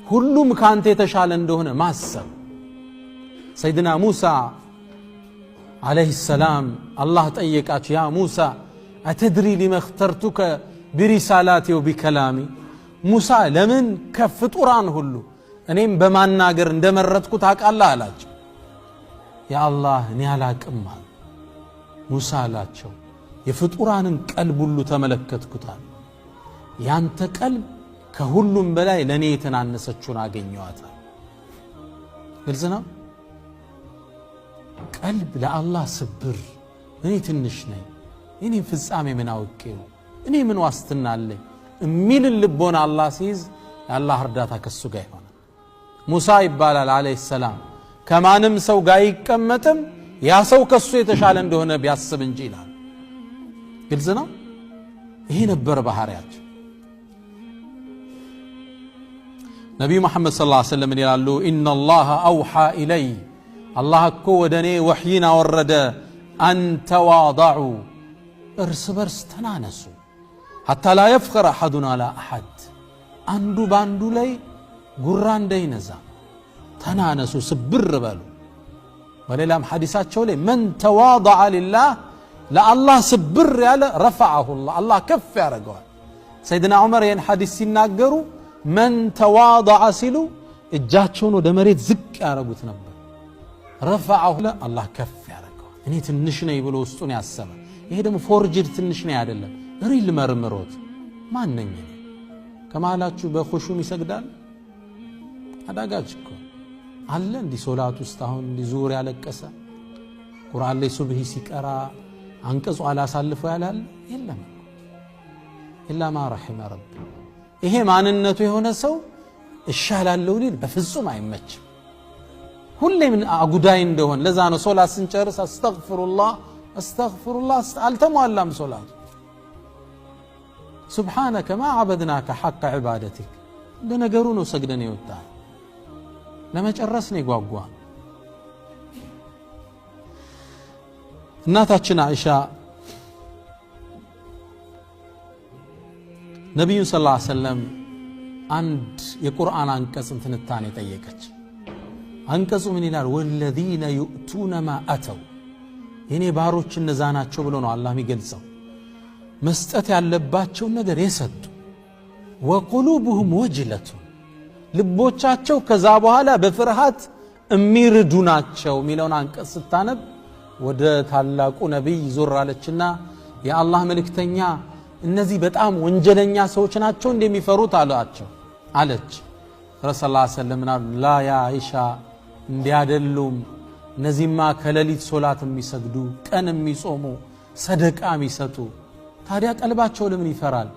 ሁሉም ካንተ የተሻለ እንደሆነ ማሰብ ሰይድና ሙሳ عليه السلام الله ጠየቃቸው ያ ሙሳ أتدري لما اخترتك برسالاتي وبكلامي ሙሳ ለምን ከፍጡራን ሁሉ እኔም በማናገር እንደመረጥኩት ታውቃለህ አላቸው ያ አላህ እኔ አላቅም ሙሳ አላቸው የፍጡራንን ቀልብ ሁሉ ተመለከትኩታል ያንተ ቀልብ ከሁሉም በላይ ለኔ የተናነሰችውን አገኘዋታል ግልጽ ነው ቀልብ ለአላህ ስብር እኔ ትንሽ ነኝ እኔ ፍጻሜ ምን አውቄው እኔ ምን ዋስትና አለኝ እሚል ልቦና አላህ ሲይዝ የአላህ እርዳታ ከሱ ጋር ይሆናል ሙሳ ይባላል አለይሂ ሰላም ከማንም ሰው ጋር ይቀመጥም ያ ሰው ከሱ የተሻለ እንደሆነ ቢያስብ እንጂ ይላል ግልጽ ነው ይሄ ነበር ባህሪያቸው ነብዩ መሐመድ ሰለላሁ ዐለይሂ ወሰለም ይላሉ ኢነላህ አውሃ ኢለይ አላህ እኮ ወደኔ ወህይን አወረደ አን ተዋضዑ እርስ በርስ ተናነሱ حتى لا يفخر احدنا على احد አንዱ ባንዱ ላይ ጉራ እንዳይነዛ ተናነሱ ስብር በሉ ወለላም ሐዲሳቸው ላይ من تواضع لله ለአላህ ስብር ያለ رفعه الله الله ከፍ ያረጋዋል ሰይድና ዑመር ይሄን ሐዲስ ሲናገሩ من تواضع ሲሉ እጃቸውን ወደ መሬት ዝቅ ያረጉት ነበር رفعه الله ከፍ ያረጋዋል እኔ ትንሽ ነኝ ብሎ ውስጡን ያሰበ ይሄ ደግሞ ፎርጅድ ትንሽ ነኝ አይደለም ሪል መርምሮት ማንነኝ ከማላችሁ በኹሹም ይሰግዳል አዳጋች እኮ አለ እንዲ ሶላት ውስጥ አሁን እንዲ ዙር ያለቀሰ ቁርአን ላይ ሱብሂ ሲቀራ አንቀጹ አላሳልፈው ያላል የለም ኢላ ማ ረሂመ ረቢ ይሄ ማንነቱ የሆነ ሰው እሻላለው ሊል በፍጹም አይመችም ሁሌ ምን አጉዳይ እንደሆነ ለዛ ነው ሶላት ስንጨርስ አስተግፍሩላህ አልተሟላም ሶላት سبحانك ما عبدناك حق عبادتك ለነገሩ ነው ሰግደን ይወጣ ለመጨረስ ነው ይጓጓ እናታችን አይሻ ነብዩ ሰለላሁ ዐለይሂ ወሰለም አንድ የቁርአን አንቀጽ ትንታኔ ጠየቀች አንቀጹ ምን ይላል ወለዚነ يؤتون ما اتوا የኔ ባሮች እነዛ ናቸው ብሎ ነው አላህ የሚገልጸው መስጠት ያለባቸው ነገር የሰጡ ወቁሉብሁም ወጅለቱ ልቦቻቸው ከዛ በኋላ በፍርሃት እሚርዱ ናቸው ሚለውን አንቀጽ ስታነብ ወደ ታላቁ ነብይ ዞር አለችና የአላህ መልእክተኛ እነዚህ በጣም ወንጀለኛ ሰዎች ናቸው እንደሚፈሩት አላቸው አለች ረሱላህ ሰለላሁ ዐለይሂ ወሰለም ላ ያ አይሻ እንዲያደሉም እነዚህማ ከሌሊት ሶላት የሚሰግዱ ቀን የሚጾሙ ሰደቃ የሚሰጡ ታዲያ ቀልባቸው ለምን ይፈራል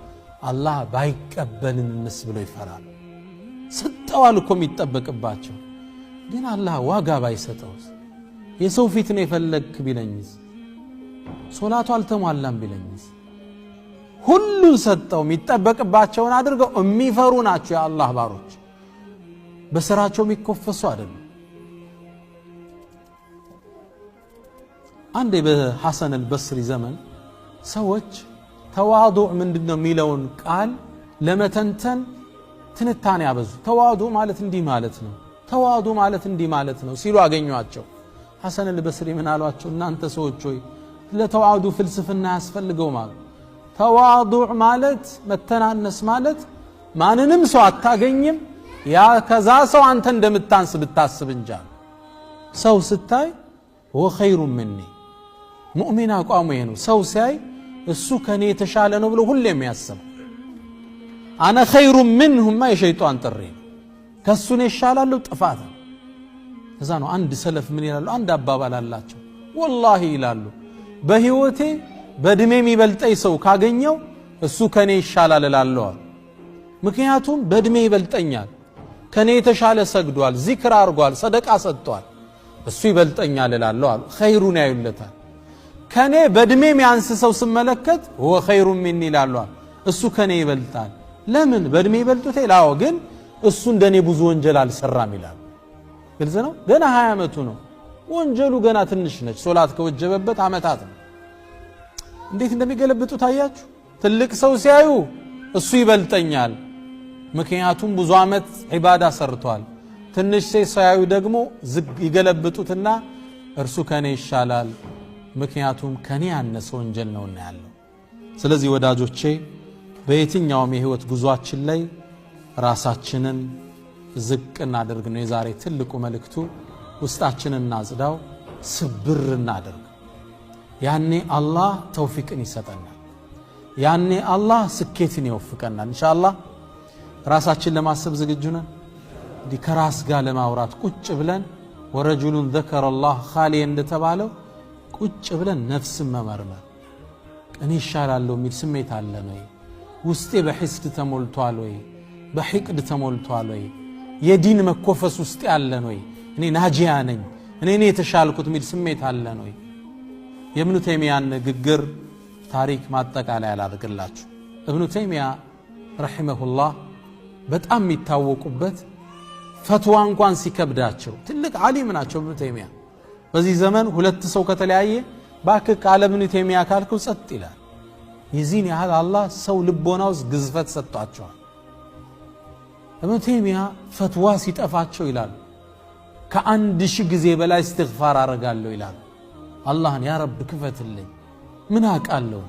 አላህ ባይቀበልንስ ብሎ ይፈራል ሰጠዋል እኮ የሚጠበቅባቸው ግን አላህ ዋጋ ባይሰጠውስ የሰው ፊት ነው የፈለክ ቢለኝስ ሶላቱ አልተሟላም ቢለኝስ ሁሉን ሰጠው የሚጠበቅባቸውን አድርገው የሚፈሩ ናቸው የአላህ ባሮች በስራቸው የሚኮፈሱ አይደለም አንዴ በሐሰን አልበስሪ ዘመን ሰዎች ተዋዱዕ ምንድነው ሚለውን ቃል ለመተንተን ትንታኔ ያበዙ ተዋዱዕ ማለት እንዲህ ማለት ነው ተዋዱዕ ማለት እንዲህ ማለት ነው ሲሉ አገኙአቸው ሐሰን አልበስሪ ምን አሏቸው እናንተ ሰዎች ሆይ ለተዋዱዕ ፍልስፍና ያስፈልገው ማለት ተዋዱዕ ማለት መተናነስ ማለት ማንንም ሰው አታገኝም ያ ከዛ ሰው አንተ እንደምታንስ ብታስብ እንጂ ሰው ስታይ ወኸይሩ مني ሙእሚን አቋሙ ይሄ ነው ሰው ሲያይ እሱ ከኔ የተሻለ ነው ብሎ ሁሌ የሚያስብ አና ኸይሩ منهما የሸይጣን ጥሪ ከሱ ነው ይሻላል ጥፋት እዛ ነው አንድ ሰለፍ ምን ይላሉ አንድ አባባል አላቸው ወላሂ ይላሉ በህይወቴ በእድሜ የሚበልጠኝ ሰው ካገኘው እሱ ከኔ ይሻላል እላለሁ ምክንያቱም በእድሜ ይበልጠኛል ከኔ የተሻለ ሰግዷል ዚክር አርጓል ሰደቃ ሰጥቷል እሱ ይበልጠኛል እላለሁ ኸይሩን ያዩለታል ከኔ በእድሜ የሚያንስ ሰው ስመለከት هو خير مني እላለሁ እሱ ከኔ ይበልጣል ለምን በእድሜ ይበልጡት ይላው ግን እሱ እንደኔ ብዙ ወንጀል አልሰራም ይላል ግልጽ ነው ገና 20 አመቱ ነው ወንጀሉ ገና ትንሽ ነች ሶላት ከወጀበበት አመታት ነው እንዴት እንደሚገለብጡ ታያችሁ ትልቅ ሰው ሲያዩ እሱ ይበልጠኛል ምክንያቱም ብዙ አመት ዒባዳ ሰርቷል ትንሽ ሳያዩ ደግሞ ይገለብጡትና እርሱ ከኔ ይሻላል ምክንያቱም ከኔ ያነሰ ወንጀል ነውና ያለው ስለዚህ ወዳጆቼ በየትኛውም የህይወት ጉዟችን ላይ ራሳችንን ዝቅ እናድርግ ነው የዛሬ ትልቁ መልእክቱ ውስጣችንን እናጽዳው ስብር እናድርግ ያኔ አላህ ተውፊቅን ይሰጠናል ያኔ አላህ ስኬትን ይወፍቀናል ኢንሻአላህ ራሳችን ለማሰብ ዝግጁ ነን ከራስ ጋር ለማውራት ቁጭ ብለን ወረጁሉን ذكر الله خاليا እንደተባለው ቁጭ ብለን ነፍስን መመርመር እኔ ይሻላለሁ የሚል ስሜት አለ ነው ውስጤ በሂስድ ተሞልቷል ወይ በሂቅድ ተሞልቷል ወይ የዲን መኮፈስ ውስጥ ያለ ነው እኔ ናጂያ ነኝ እኔ የተሻልኩት የሚል ስሜት አለ ነው የኢብኑ ተይሚያን ንግግር ታሪክ ማጠቃለያ ያላደርግላችሁ ኢብኑ ተይሚያ ረሂመሁላህ በጣም የሚታወቁበት ፈትዋ እንኳን ሲከብዳቸው ትልቅ ዓሊም ናቸው ኢብኑ ተይሚያ በዚህ ዘመን ሁለት ሰው ከተለያየ ባክ ቃል ኢብኑ ተይሚያ ካልኩ ጸጥ ይላል የዚህን ያህል አላህ ሰው ልቦናው ግዝፈት ሰጥቷቸዋል ኢብኑ ተይሚያ ፈትዋ ሲጠፋቸው ይላል ከአንድ ሺህ ጊዜ በላይ እስትግፋር አረጋለሁ ይላል አላህን ያ ረብ ክፈትልኝ ምን አቃለው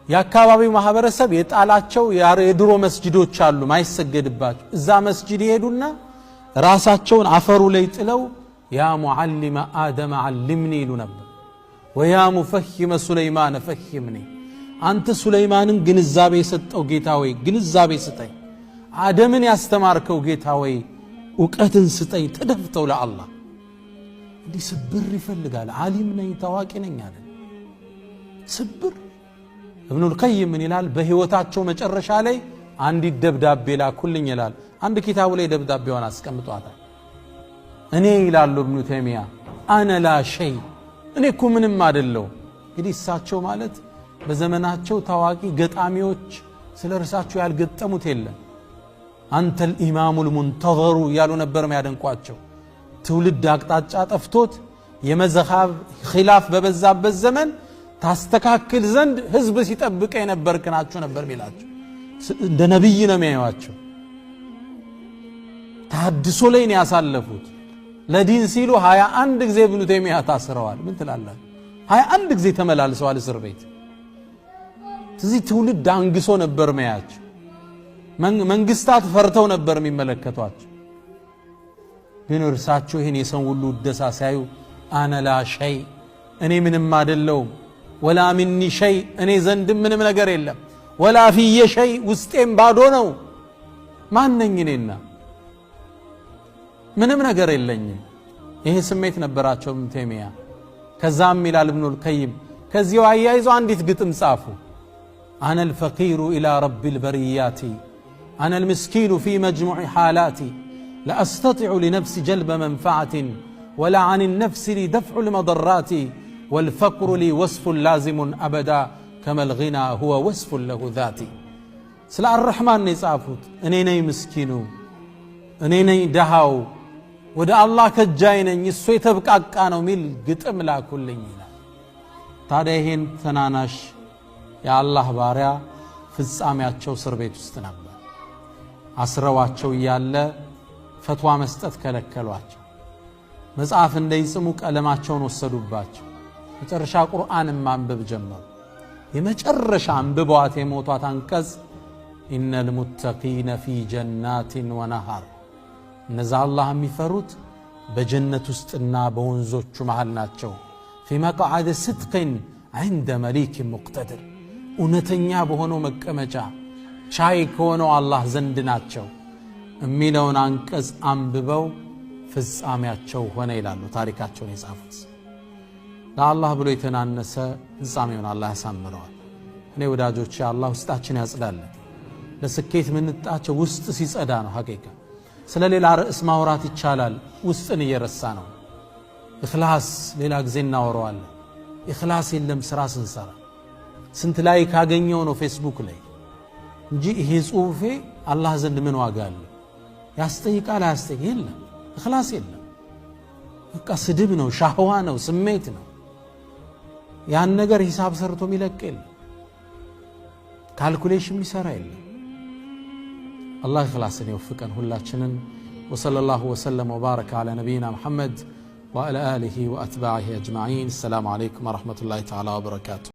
የአካባቢው ማህበረሰብ የጣላቸው የድሮ መስጂዶች አሉ ማይሰገድባቸው እዛ መስጂድ ይሄዱና ራሳቸውን አፈሩ ላይ ጥለው ያ ሙዓሊመ አደም علمني ይሉ ነበር ወያ ሙፈሂመ ሱለይማን ፈሂምኒ አንተ ሱለይማንን ግንዛቤ የሰጠው ጌታ ወይ ግንዛቤ ስጠኝ አደምን ያስተማርከው ጌታ ወይ ዕውቀትን ስጠኝ ተደፍተው ለአላህ እንዲህ ስብር ይፈልጋል ዓሊም ነኝ ታዋቂ ነኝ አለ ስብር ኢብኑ አልቀይም ምን ይላል በህይወታቸው መጨረሻ ላይ አንድ ደብዳቤ ላኩልኝ ይላል አንድ ኪታቡ ላይ ደብዳቤውን አስቀምጧታል እኔ ይላሉ ኢብኑ ተይሚያ አነ ላ ሸይ እኔ እኮ ምንም አይደለው እንግዲህ እሳቸው ማለት በዘመናቸው ታዋቂ ገጣሚዎች ስለ እርሳቸው ያልገጠሙት የለም አንተ الامام المنتظر ያሉ ነበር የሚያደንቋቸው ትውልድ አቅጣጫ ጠፍቶት የመዘኻብ ኺላፍ በበዛበት ዘመን ታስተካክል ዘንድ ህዝብ ሲጠብቀ የነበርክናቸው ነበር ሚላቸው እንደ ነብይ ነው የሚያዩዋቸው ታድሶ ላይ ነው ያሳለፉት ለዲን ሲሉ 21 ጊዜ ኢብኑ ተይሚያ ታስረዋል ምን ትላለህ 21 ጊዜ ተመላልሰዋል እስር ቤት ስለዚህ ትውልድ አንግሶ ነበር ማያቸው መንግስታት ፈርተው ነበር የሚመለከቷቸው ግን እርሳቸው ይሄን የሰው ሁሉ ደሳ ሳዩ አነ ላ ሸይ እኔ ምንም አይደለም ወላ مني شيء እኔ ዘንድ ምንም ነገር የለም ወላ فيه شيء ውስጤም ባዶ ነው ማን ነኝ እኔና ምንም ነገር የለኝም ይሄ ስሜት ነበራቸው ኢብኑ ተይሚያ ከዛም ይላል ኢብኑ አልቀይም ከዚያው አያይዞ አንዲት ግጥም ጻፉ انا الفقير الى رب البريات انا المسكين في مجموع حالاتي لا استطيع لنفسي جلب منفعه ولا عن النفس لي دفع المضرات والفقر لي وصف لازم ابدا كما الغنى هو وصف له ذاتي سلا الرحمن يصافوت اني ني مسكينو اني ني دهاو ወደ አላህ ከጃይ ነኝ እሱ የተብቃቃ ነው ሚል ግጥም ላኩልኝ ይላል ታዲያ ይሄን ተናናሽ የአላህ ባሪያ ፍጻሜያቸው እስር ቤት ውስጥ ነበር አስረዋቸው ያለ ፈትዋ መስጠት ከለከሏቸው መጽሐፍ እንዳይጽሙ ቀለማቸውን ወሰዱባቸው መጨረሻ ቁርአንን ማንበብ ጀመሩ የመጨረሻ አንብበዋት የሞቷት አንቀጽ ኢነል ሙተቂነ ፊ ጀናቲን ወነሃር እነዛ አላህ የሚፈሩት በጀነት ውስጥና በወንዞቹ መሃል ናቸው في مقعد صدق عند مليك مقتدر እውነተኛ በሆነው መቀመጫ ቻይ ከሆነው አላህ ዘንድ ናቸው የሚለውን አንቀጽ አንብበው ፍጻሜያቸው ሆነ ይላሉ ታሪካቸውን የጻፉት ለአላህ ብሎ የተናነሰ ፍጻሜውን አላህ ያሳምረዋል እኔ ወዳጆቼ አላህ ውስጣችን ያጽዳል ለስኬት ምንጣቸው ውስጥ ሲጸዳ ነው ሐቂቃ ስለ ሌላ ርዕስ ማውራት ይቻላል ውስጥን እየረሳ ነው ኢኽላስ ሌላ ጊዜ እናወራዋለን ኢኽላስ የለም ስራ ስንሰራ ስንት ላይ ካገኘው ነው ፌስቡክ ላይ እንጂ ይሄ ጽሁፌ አላህ ዘንድ ምን ዋጋ አለው ያስጠይቃል አያስጠይቅ የለም ኢኽላስ የለም በቃ ስድብ ነው ሻህዋ ነው ስሜት ነው ያን ነገር ሂሳብ ሰርቶ የሚለቅ የለም ካልኩሌሽን የሚሰራ የለም الله إخلاصن يوفقن ሁላችንን وصلى الله وسلم وبارك على نبينا محمد وعلى آله وأتباعه أجمعين. السلام عليكم ورحمة الله تعالى وبركاته.